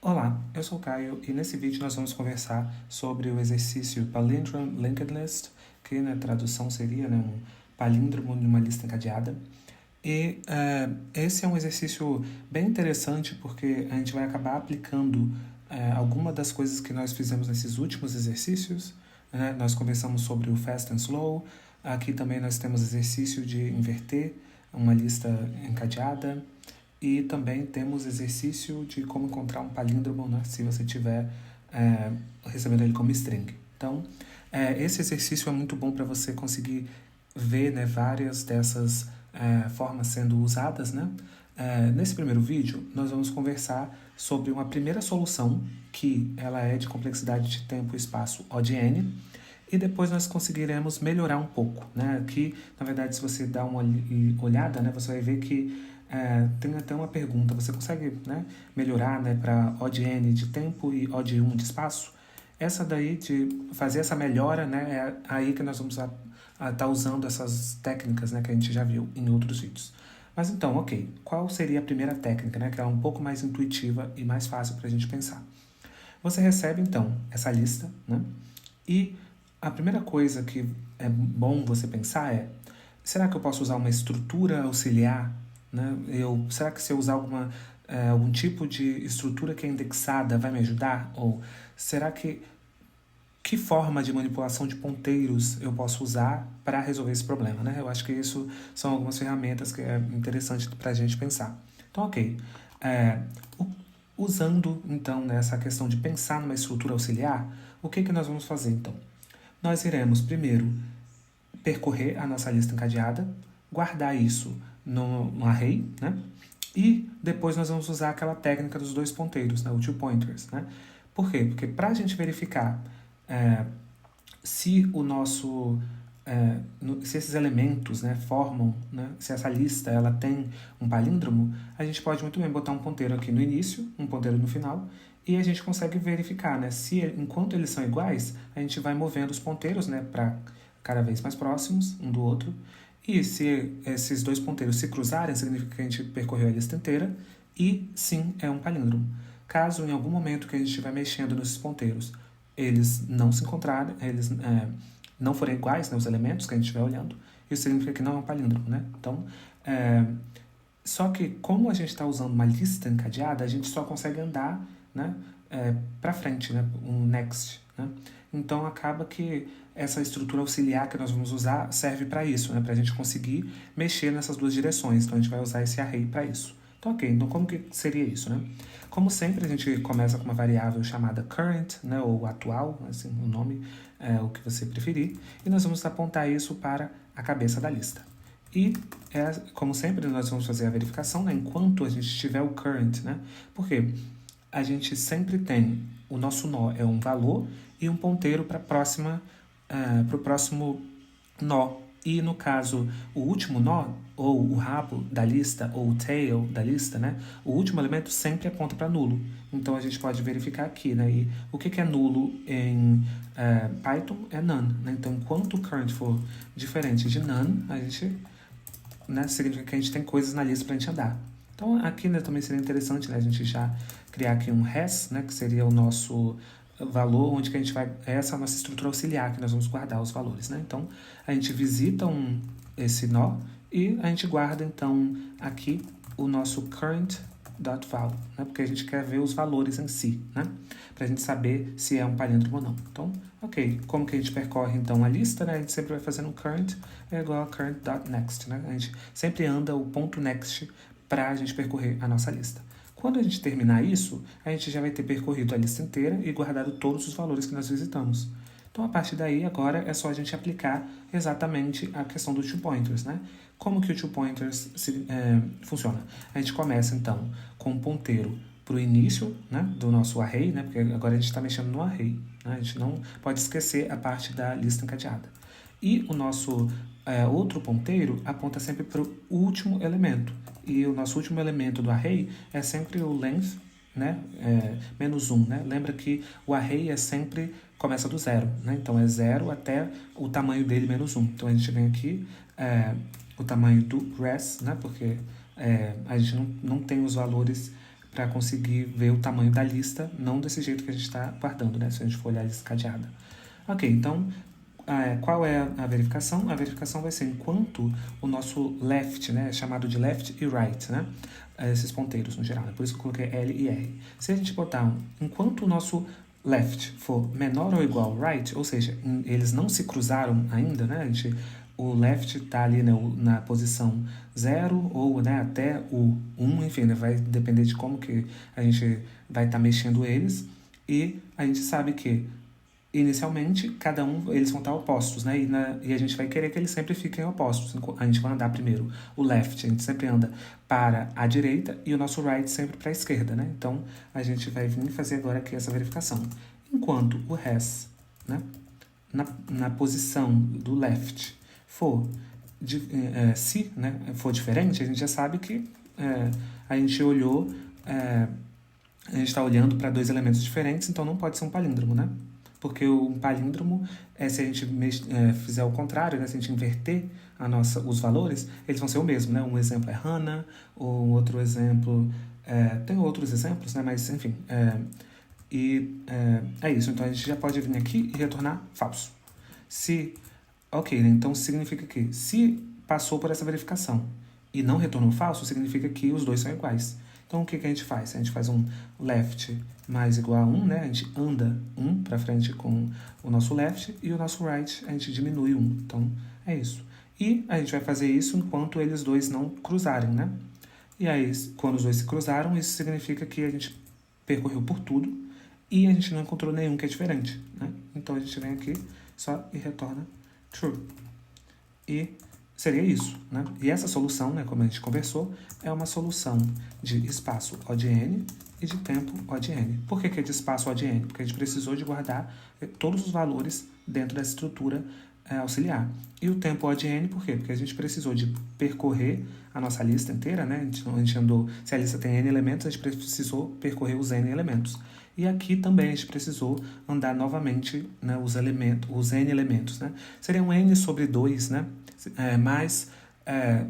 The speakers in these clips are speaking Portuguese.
Olá, eu sou o Caio e nesse vídeo nós vamos conversar sobre o exercício Palindrome Linked List, que na tradução seria um palíndromo numa lista encadeada. E esse é um exercício bem interessante porque a gente vai acabar aplicando alguma das coisas que nós fizemos nesses últimos exercícios. Nós conversamos sobre o Fast and Slow, aqui também nós temos exercício de inverter uma lista encadeada, e também temos exercício de como encontrar um palíndromo, né, se você estiver recebendo ele como string. Então, esse exercício é muito bom para você conseguir ver, né, várias dessas formas sendo usadas, né? Nesse primeiro vídeo, nós vamos conversar sobre uma primeira solução, que ela é de complexidade de tempo e espaço O de n, e depois nós conseguiremos melhorar um pouco, né? Aqui, na verdade, se você dá uma olhada, né, você vai ver que tem até uma pergunta: você consegue, né, melhorar, né, para O de n de tempo e O de 1 de espaço? Essa daí, de fazer essa melhora, né, é aí que nós vamos estar usando essas técnicas, né, que a gente já viu em outros vídeos. Mas então, ok, qual seria a primeira técnica, né, que é um pouco mais intuitiva e mais fácil para a gente pensar? Você recebe, então, essa lista, né, e a primeira coisa que é bom você pensar é: será que eu posso usar uma estrutura auxiliar? Né? Será que se eu usar algum tipo de estrutura que é indexada vai me ajudar? Ou será que forma de manipulação de ponteiros eu posso usar para resolver esse problema? Né? Eu acho que isso são algumas ferramentas que é interessante para a gente pensar. Então, ok. Usando, então, essa questão de pensar numa estrutura auxiliar, o que nós vamos fazer, então? Nós iremos, primeiro, percorrer a nossa lista encadeada, guardar isso no array, né? E depois nós vamos usar aquela técnica dos dois ponteiros, né? O two pointers, né? Por quê? Porque para a gente verificar se o nosso se esses elementos, né, formam, né, se essa lista ela tem um palíndromo, a gente pode muito bem botar um ponteiro aqui no início, um ponteiro no final, e a gente consegue verificar, né, se enquanto eles são iguais, a gente vai movendo os ponteiros, né, para cada vez mais próximos um do outro. E se esses dois ponteiros se cruzarem, significa que a gente percorreu a lista inteira, e sim, é um palíndromo. Caso em algum momento que a gente estiver mexendo nesses ponteiros, eles não se encontrarem, eles não forem iguais, né, os elementos que a gente estiver olhando, isso significa que não é um palíndromo, né? Então, só que como a gente está usando uma lista encadeada, a gente só consegue andar, né, para frente, né, um next, né? Então acaba que essa estrutura auxiliar que nós vamos usar serve para isso, né, para a gente conseguir mexer nessas duas direções. Então a gente vai usar esse array para isso. Então, ok, então como que seria isso, né? Como sempre, a gente começa com uma variável chamada current, né, ou atual, assim, o nome é o que você preferir, e nós vamos apontar isso para a cabeça da lista. E, como sempre, nós vamos fazer a verificação, né, enquanto a gente tiver o current, né? Porque a gente sempre tem o nosso nó é um valor e um ponteiro para o próximo nó. E no caso, o último nó, ou o rabo da lista, ou o tail da lista, né, o último elemento sempre aponta para nulo. Então a gente pode verificar aqui, né, e o que é nulo em Python é none. Né? Então, enquanto o current for diferente de none, a gente, né, significa que a gente tem coisas na lista para a gente andar. Então aqui, né, também seria interessante, né, a gente já criar aqui um res, né, que seria o nosso valor, onde que a gente vai, essa é a nossa estrutura auxiliar, que nós vamos guardar os valores, né? Então a gente visita esse nó e a gente guarda então aqui o nosso current.val, né? Porque a gente quer ver os valores em si, né? Para a gente saber se é um palíndromo ou não. Então, ok, como que a gente percorre então a lista, né? A gente sempre vai fazendo um current é igual a current.next, né? A gente sempre anda o ponto next para a gente percorrer a nossa lista. Quando a gente terminar isso, a gente já vai ter percorrido a lista inteira e guardado todos os valores que nós visitamos. Então, a partir daí, agora, é só a gente aplicar exatamente a questão dos two pointers, né? Como que o two pointers funciona? A gente começa, então, com um ponteiro para o início, né, do nosso array, né? Porque agora a gente está mexendo no array, né? A gente não pode esquecer a parte da lista encadeada. E o nosso outro ponteiro aponta sempre para o último elemento. E o nosso último elemento do array é sempre o length, né, menos 1. Né? Lembra que o array sempre começa do zero. Né? Então, é 0 até o tamanho dele menos 1. Então, a gente vem aqui o tamanho do res, né, porque a gente não tem os valores para conseguir ver o tamanho da lista, não desse jeito que a gente está guardando, né? Se a gente for olhar a lista cadeada. Ok, então, qual é a verificação? A verificação vai ser enquanto o nosso left, né, é chamado de left e right, né, esses ponteiros no geral, né? Por isso que eu coloquei L e R. Se a gente botar enquanto o nosso left for menor ou igual ao right, ou seja, eles não se cruzaram ainda, né, o left está ali, né, na posição 0 ou, né, até o 1, enfim, né, vai depender de como que a gente vai estar mexendo eles, e a gente sabe que inicialmente, cada um, eles vão estar opostos, né? E a gente vai querer que eles sempre fiquem opostos. A gente vai andar primeiro o left, a gente sempre anda para a direita, e o nosso right sempre para a esquerda, né? Então, a gente vai vir fazer agora aqui essa verificação. Enquanto o has, né, na posição do left for, se, né, for diferente, a gente já sabe que a gente olhou, a gente está olhando para dois elementos diferentes, então não pode ser um palíndromo, né? Porque um palíndromo, se a gente fizer o contrário, né, se a gente inverter os valores, eles vão ser o mesmo, né? Um exemplo é Hannah, ou outro exemplo... tem outros exemplos, né? Mas, enfim... é isso. Então, a gente já pode vir aqui e retornar falso. Ok, né? Então significa que se passou por essa verificação e não retornou falso, significa que os dois são iguais. Então, o que a gente faz? A gente faz um left mais igual a 1, né? A gente anda 1 para frente com o nosso left, e o nosso right a gente diminui 1. Então, é isso. E a gente vai fazer isso enquanto eles dois não cruzarem, né? E aí, quando os dois se cruzaram, isso significa que a gente percorreu por tudo e a gente não encontrou nenhum que é diferente, né? Então, a gente vem aqui só e retorna true. E seria isso, né? E essa solução, né, como a gente conversou, é uma solução de espaço O de n e de tempo O de n. Por que é de espaço O de n? Porque a gente precisou de guardar todos os valores dentro dessa estrutura auxiliar. E o tempo O de n, por quê? Porque a gente precisou de percorrer a nossa lista inteira, né? A gente andou, se a lista tem n elementos, a gente precisou percorrer os n elementos. E aqui também a gente precisou andar novamente, né, os n elementos, né? Seria um n sobre 2, né? Mas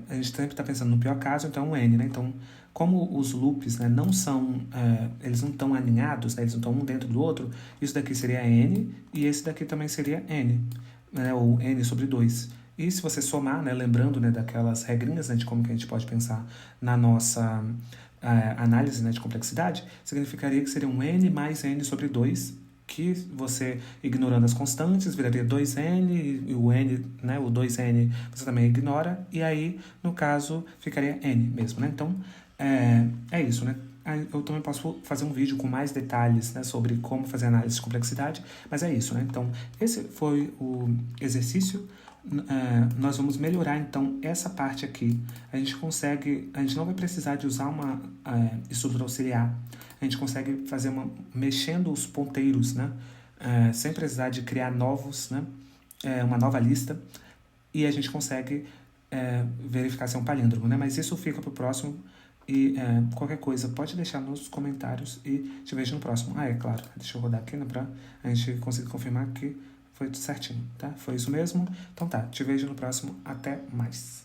a gente sempre está pensando no pior caso, então é um n, né? Então, como os loops, né, não são, eles não estão alinhados, né, eles não estão um dentro do outro, isso daqui seria n, e esse daqui também seria n, né, ou n sobre 2. E se você somar, né, lembrando, né, daquelas regrinhas, né, de como que a gente pode pensar na nossa análise, né, de complexidade, significaria que seria um n mais n sobre 2, que você, ignorando as constantes, viraria 2n, e o n, né, o 2n você também ignora, e aí, no caso, ficaria n mesmo, né? Então, é isso, né? Eu também posso fazer um vídeo com mais detalhes, né, sobre como fazer análise de complexidade, mas é isso, né? Então, esse foi o exercício. Nós vamos melhorar, então, essa parte aqui. A gente não vai precisar de usar uma estrutura auxiliar. A gente consegue fazer mexendo os ponteiros, né? Sem precisar de criar novos, né? Uma nova lista. E a gente consegue verificar se é um palíndromo, né? Mas isso fica para o próximo. E qualquer coisa, pode deixar nos comentários e te vejo no próximo. É claro, deixa eu rodar aqui, né, pra a gente conseguir confirmar que foi tudo certinho, tá? Foi isso mesmo? Então tá, te vejo no próximo. Até mais.